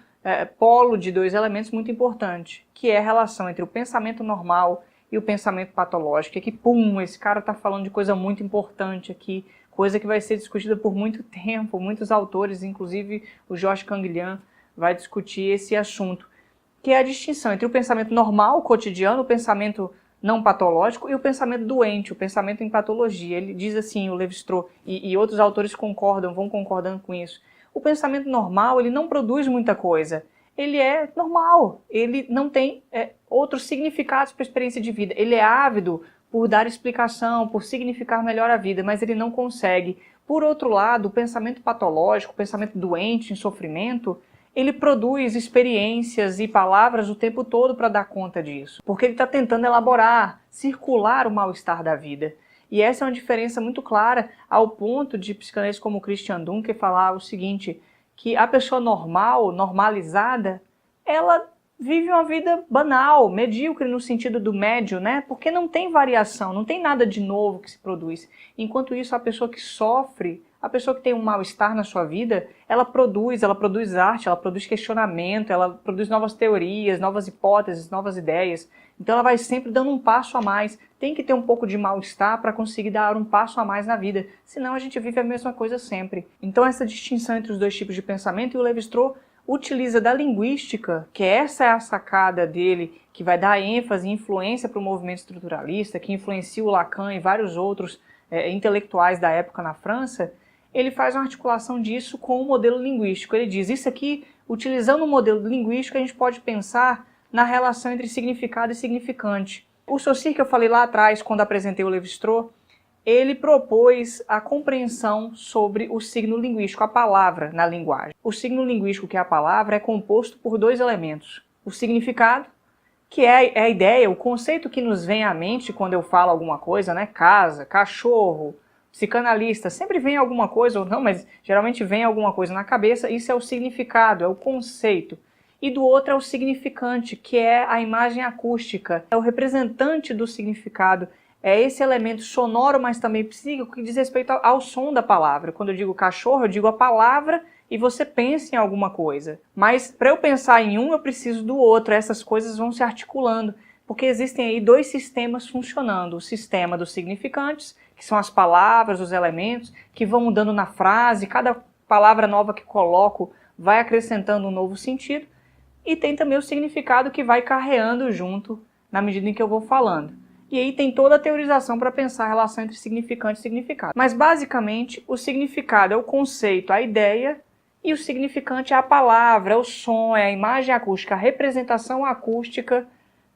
polo de dois elementos muito importante, que é a relação entre o pensamento normal e o pensamento patológico. É que, esse cara está falando de coisa muito importante aqui, coisa que vai ser discutida por muito tempo, muitos autores, inclusive o Georges Canguilhem, vai discutir esse assunto, que é a distinção entre o pensamento normal, cotidiano, o pensamento não patológico e o pensamento doente, o pensamento em patologia. Ele diz assim, o Lévi-Strauss, e outros autores vão concordando com isso. O pensamento normal, ele não produz muita coisa. Ele é normal, ele não tem outros significados para a experiência de vida. Ele é ávido por dar explicação, por significar melhor a vida, mas ele não consegue. Por outro lado, o pensamento patológico, o pensamento doente, em sofrimento, ele produz experiências e palavras o tempo todo para dar conta disso, porque ele está tentando elaborar, circular o mal-estar da vida. E essa é uma diferença muito clara ao ponto de psicanalistas como Christian Dunker falar o seguinte, que a pessoa normal, normalizada, ela vive uma vida banal, medíocre no sentido do médio, Porque não tem variação, não tem nada de novo que se produz. Enquanto isso, a pessoa que sofre, a pessoa que tem um mal-estar na sua vida, ela produz arte, ela produz questionamento, ela produz novas teorias, novas hipóteses, novas ideias. Então ela vai sempre dando um passo a mais. Tem que ter um pouco de mal-estar para conseguir dar um passo a mais na vida. Senão a gente vive a mesma coisa sempre. Então essa distinção entre os dois tipos de pensamento, e o Lévi-Strauss utiliza da linguística, que essa é a sacada dele, que vai dar ênfase e influência para o movimento estruturalista, que influencia o Lacan e vários outros intelectuais da época na França. Ele faz uma articulação disso com o modelo linguístico. Ele diz, isso aqui, utilizando o modelo linguístico, a gente pode pensar na relação entre significado e significante. O Saussure, que eu falei lá atrás, quando apresentei o Lévi-Strauss, ele propôs a compreensão sobre o signo linguístico, a palavra na linguagem. O signo linguístico, que é a palavra, é composto por dois elementos. O significado, que é a ideia, o conceito que nos vem à mente quando eu falo alguma coisa, né? Casa, cachorro, psicanalista, sempre vem alguma coisa, ou não, mas geralmente vem alguma coisa na cabeça, isso é o significado, é o conceito. E do outro é o significante, que é a imagem acústica, é o representante do significado, é esse elemento sonoro, mas também psíquico, que diz respeito ao som da palavra. Quando eu digo cachorro, eu digo a palavra e você pensa em alguma coisa. Mas para eu pensar em um, eu preciso do outro, essas coisas vão se articulando, porque existem aí dois sistemas funcionando, o sistema dos significantes, que são as palavras, os elementos, que vão mudando na frase, cada palavra nova que coloco vai acrescentando um novo sentido, e tem também o significado que vai carreando junto na medida em que eu vou falando. E aí tem toda a teorização para pensar a relação entre significante e significado. Mas basicamente o significado é o conceito, a ideia, e o significante é a palavra, é o som, é a imagem acústica, a representação acústica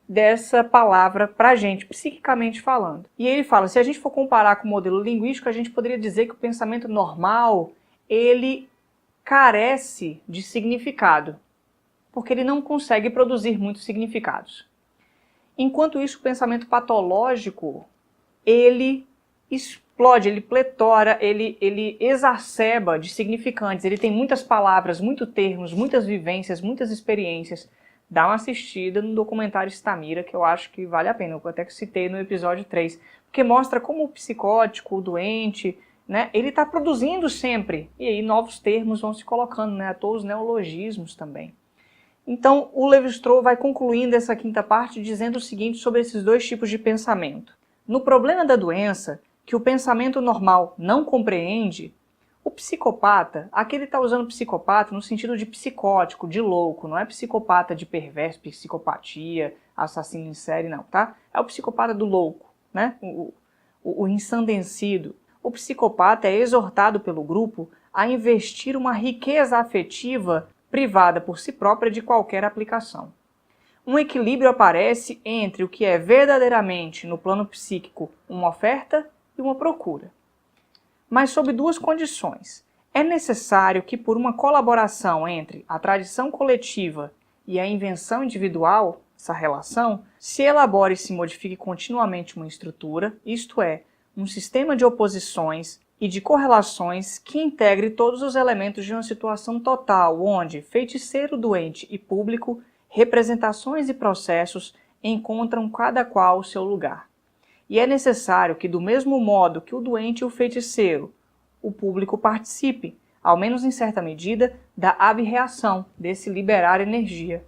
dessa palavra para a gente, psiquicamente falando. E ele fala, se a gente for comparar com o modelo linguístico, a gente poderia dizer que o pensamento normal, ele carece de significado, porque ele não consegue produzir muitos significados. Enquanto isso, o pensamento patológico, ele explode, ele pletora, ele exacerba de significantes, ele tem muitas palavras, muitos termos, muitas vivências, muitas experiências. Dá uma assistida no documentário Stamira, que eu acho que vale a pena, eu até que citei no episódio 3, porque mostra como o psicótico, o doente, né, ele está produzindo sempre, e aí novos termos vão se colocando, né, todos os neologismos também. Então, o Lévi-Strauss vai concluindo essa quinta parte dizendo o seguinte sobre esses dois tipos de pensamento. No problema da doença, que o pensamento normal não compreende, o psicopata, aqui ele está usando psicopata no sentido de psicótico, de louco, não é psicopata de perverso, psicopatia, assassino em série, não, tá? É o psicopata do louco, né? O ensandecido. O psicopata é exortado pelo grupo a investir uma riqueza afetiva privada por si própria de qualquer aplicação. Um equilíbrio aparece entre o que é verdadeiramente, no plano psíquico, uma oferta e uma procura. Mas sob duas condições. É necessário que, por uma colaboração entre a tradição coletiva e a invenção individual, essa relação, se elabore e se modifique continuamente uma estrutura, isto é, um sistema de oposições e de correlações que integre todos os elementos de uma situação total, onde feiticeiro, doente e público, representações e processos encontram cada qual o seu lugar. E é necessário que, do mesmo modo que o doente e o feiticeiro, o público participe, ao menos em certa medida, da abreação, desse liberar energia.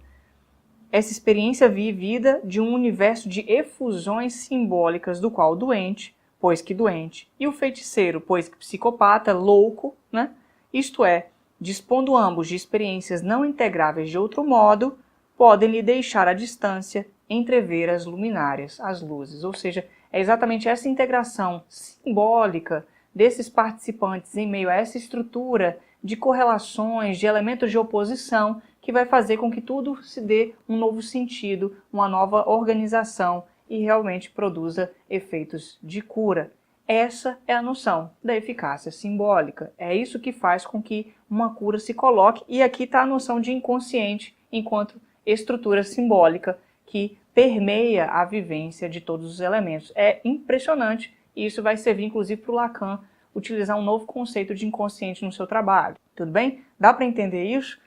Essa experiência vivida de um universo de efusões simbólicas do qual o doente, pois que doente, e o feiticeiro, pois que psicopata, louco, né? Isto é, dispondo ambos de experiências não integráveis de outro modo, podem lhe deixar à distância entrever as luminárias, as luzes. Ou seja, é exatamente essa integração simbólica desses participantes em meio a essa estrutura de correlações, de elementos de oposição, que vai fazer com que tudo se dê um novo sentido, uma nova organização e realmente produza efeitos de cura. Essa é a noção da eficácia simbólica. É isso que faz com que uma cura se coloque, e aqui está a noção de inconsciente enquanto estrutura simbólica que permeia a vivência de todos os elementos. É impressionante, e isso vai servir inclusive para o Lacan utilizar um novo conceito de inconsciente no seu trabalho. Tudo bem? Dá para entender isso?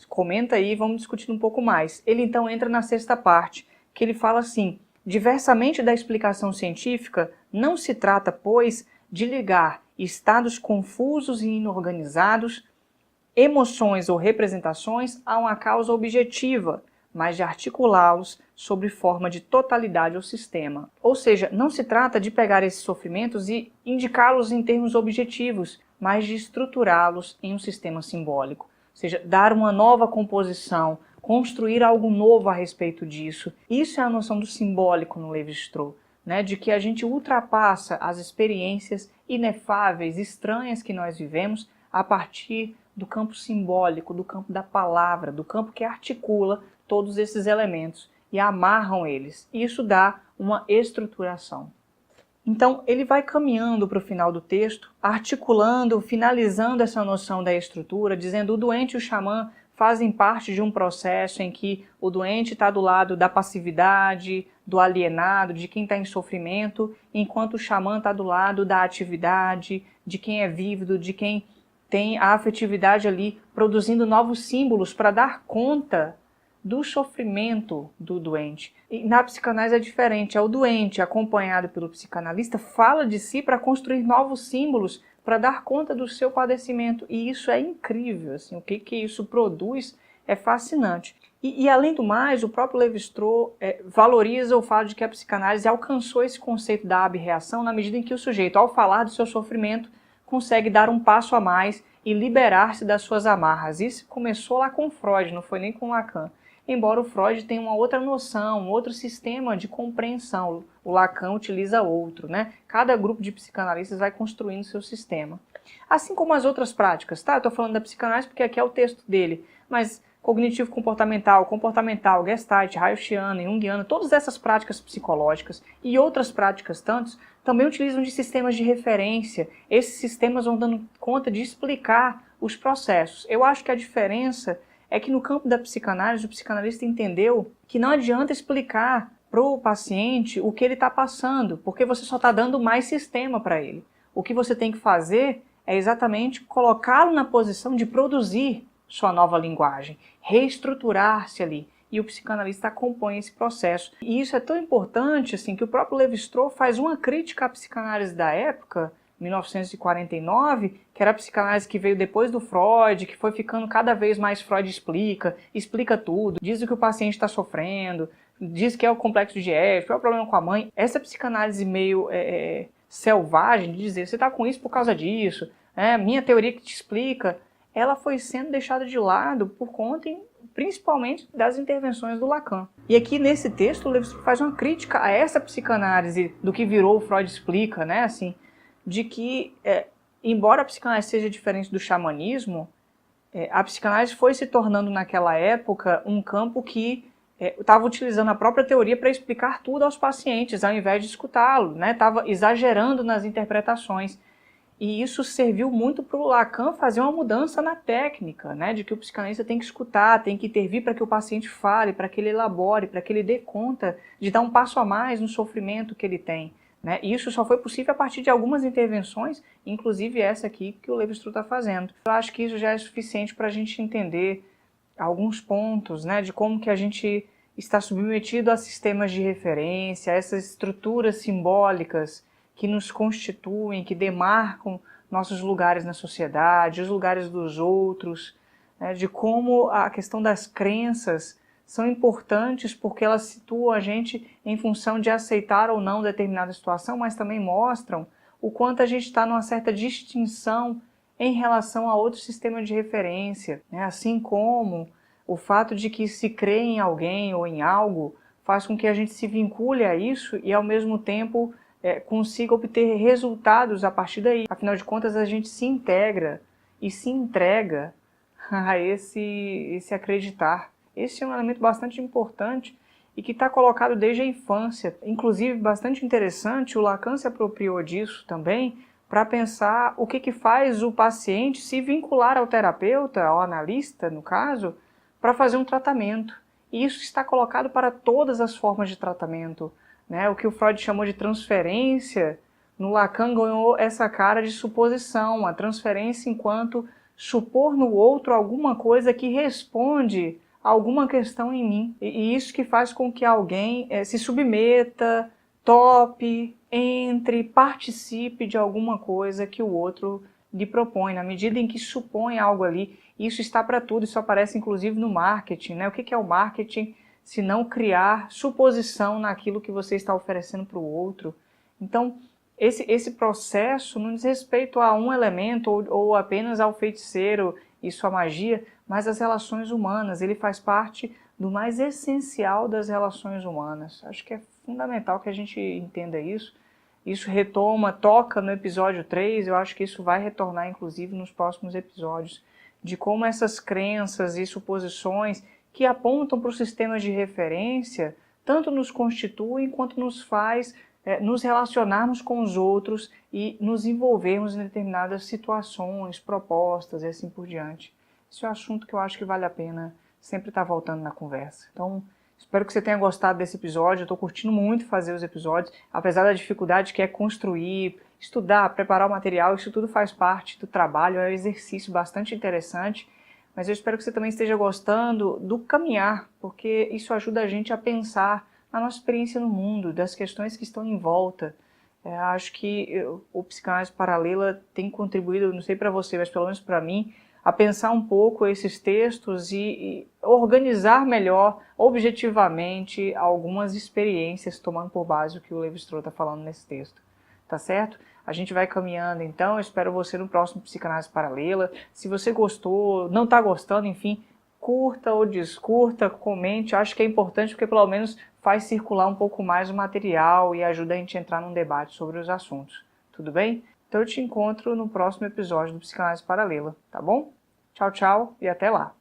Comenta aí e vamos discutir um pouco mais. Ele então entra na sexta parte, que ele fala assim: diversamente da explicação científica, não se trata, pois, de ligar estados confusos e inorganizados, emoções ou representações a uma causa objetiva, mas de articulá-los sob forma de totalidade ou sistema. Ou seja, não se trata de pegar esses sofrimentos e indicá-los em termos objetivos, mas de estruturá-los em um sistema simbólico. Ou seja, dar uma nova composição, construir algo novo a respeito disso. Isso é a noção do simbólico no Lévi-Strauss, né? De que a gente ultrapassa as experiências inefáveis, estranhas que nós vivemos a partir do campo simbólico, do campo da palavra, do campo que articula todos esses elementos e amarram eles. Isso dá uma estruturação. Então, ele vai caminhando para o final do texto, articulando, finalizando essa noção da estrutura, dizendo que o doente e o xamã fazem parte de um processo em que o doente está do lado da passividade, do alienado, de quem está em sofrimento, enquanto o xamã está do lado da atividade, de quem é vívido, de quem tem a afetividade ali, produzindo novos símbolos para dar conta do sofrimento do doente. E na psicanálise é diferente, é o doente, acompanhado pelo psicanalista, fala de si para construir novos símbolos para dar conta do seu padecimento. E isso é incrível, assim, o que isso produz é fascinante. E além do mais, o próprio Lévi-Strauss valoriza o fato de que a psicanálise alcançou esse conceito da abreação na medida em que o sujeito, ao falar do seu sofrimento, consegue dar um passo a mais e liberar-se das suas amarras. Isso começou lá com Freud, não foi nem com Lacan. Embora o Freud tenha uma outra noção, um outro sistema de compreensão. O Lacan utiliza outro, né? Cada grupo de psicanalistas vai construindo seu sistema. Assim como as outras práticas, tá? Eu estou falando da psicanálise porque aqui é o texto dele, mas cognitivo-comportamental, comportamental, Gestalt, Reichiana, Jungiana, todas essas práticas psicológicas e outras práticas tantas também utilizam de sistemas de referência. Esses sistemas vão dando conta de explicar os processos. Eu acho que a diferença é que no campo da psicanálise, o psicanalista entendeu que não adianta explicar para o paciente o que ele está passando, porque você só está dando mais sistema para ele. O que você tem que fazer é exatamente colocá-lo na posição de produzir sua nova linguagem, reestruturar-se ali. E o psicanalista acompanha esse processo. E isso é tão importante assim, que o próprio Lévi-Strauss faz uma crítica à psicanálise da época, 1949, que era a psicanálise que veio depois do Freud, que foi ficando cada vez mais Freud explica tudo, diz o que o paciente está sofrendo, diz que é o complexo de Édipo, é o problema com a mãe. Essa psicanálise meio selvagem, de dizer, você está com isso por causa disso, minha teoria que te explica, ela foi sendo deixada de lado por conta, principalmente, das intervenções do Lacan. E aqui nesse texto, o Lévi-Strauss faz uma crítica a essa psicanálise do que virou o Freud explica, né, assim, de que, embora a psicanálise seja diferente do xamanismo, a psicanálise foi se tornando naquela época um campo que estava utilizando a própria teoria para explicar tudo aos pacientes, ao invés de escutá-lo, né? Estava exagerando nas interpretações. E isso serviu muito para o Lacan fazer uma mudança na técnica, né? De que o psicanalista tem que escutar, tem que intervir para que o paciente fale, para que ele elabore, para que ele dê conta de dar um passo a mais no sofrimento que ele tem. Né? E isso só foi possível a partir de algumas intervenções, inclusive essa aqui que o Lévi-Strauss está fazendo. Eu acho que isso já é suficiente para a gente entender alguns pontos, né, de como que a gente está submetido a sistemas de referência, a essas estruturas simbólicas que nos constituem, que demarcam nossos lugares na sociedade, os lugares dos outros, né, de como a questão das crenças são importantes porque elas situam a gente em função de aceitar ou não determinada situação, mas também mostram o quanto a gente está numa certa distinção em relação a outro sistema de referência, né? Assim como o fato de que se crê em alguém ou em algo faz com que a gente se vincule a isso e ao mesmo tempo consiga obter resultados a partir daí. Afinal de contas, a gente se integra e se entrega a esse acreditar. Esse é um elemento bastante importante e que está colocado desde a infância. Inclusive, bastante interessante, o Lacan se apropriou disso também para pensar o que faz o paciente se vincular ao terapeuta, ao analista, no caso, para fazer um tratamento. E isso está colocado para todas as formas de tratamento. Né? O que o Freud chamou de transferência, no Lacan ganhou essa cara de suposição, a transferência enquanto supor no outro alguma coisa que responde alguma questão em mim. E isso que faz com que alguém se submeta, tope, entre, participe de alguma coisa que o outro lhe propõe. Na medida em que supõe algo ali, isso está para tudo, isso aparece inclusive no marketing. Né? O que é o marketing? Se não criar suposição naquilo que você está oferecendo para o outro. Então, esse processo não diz respeito a um elemento ou apenas ao feiticeiro e sua magia, mas as relações humanas. Ele faz parte do mais essencial das relações humanas. Acho que é fundamental que a gente entenda isso. Isso toca no episódio 3, eu acho que isso vai retornar inclusive nos próximos episódios, de como essas crenças e suposições que apontam para os sistemas de referência tanto nos constituem quanto nos faz nos relacionarmos com os outros e nos envolvermos em determinadas situações, propostas e assim por diante. Esse é um assunto que eu acho que vale a pena sempre estar voltando na conversa. Então, espero que você tenha gostado desse episódio. Eu estou curtindo muito fazer os episódios, apesar da dificuldade que é construir, estudar, preparar o material. Isso tudo faz parte do trabalho, é um exercício bastante interessante. Mas eu espero que você também esteja gostando do caminhar, porque isso ajuda a gente a pensar na nossa experiência no mundo, das questões que estão em volta. Acho que o Psicanálise Paralela tem contribuído, não sei para você, mas pelo menos para mim, a pensar um pouco esses textos e organizar melhor, objetivamente, algumas experiências, tomando por base o que o Levi-Strauss está falando nesse texto. Tá certo? A gente vai caminhando então, eu espero você no próximo Psicanálise Paralela. Se você gostou, não está gostando, enfim, curta ou descurta, comente. Acho que é importante porque pelo menos faz circular um pouco mais o material e ajuda a gente a entrar num debate sobre os assuntos. Tudo bem? Então eu te encontro no próximo episódio do Psicanálise Paralela, tá bom? Tchau, tchau e até lá!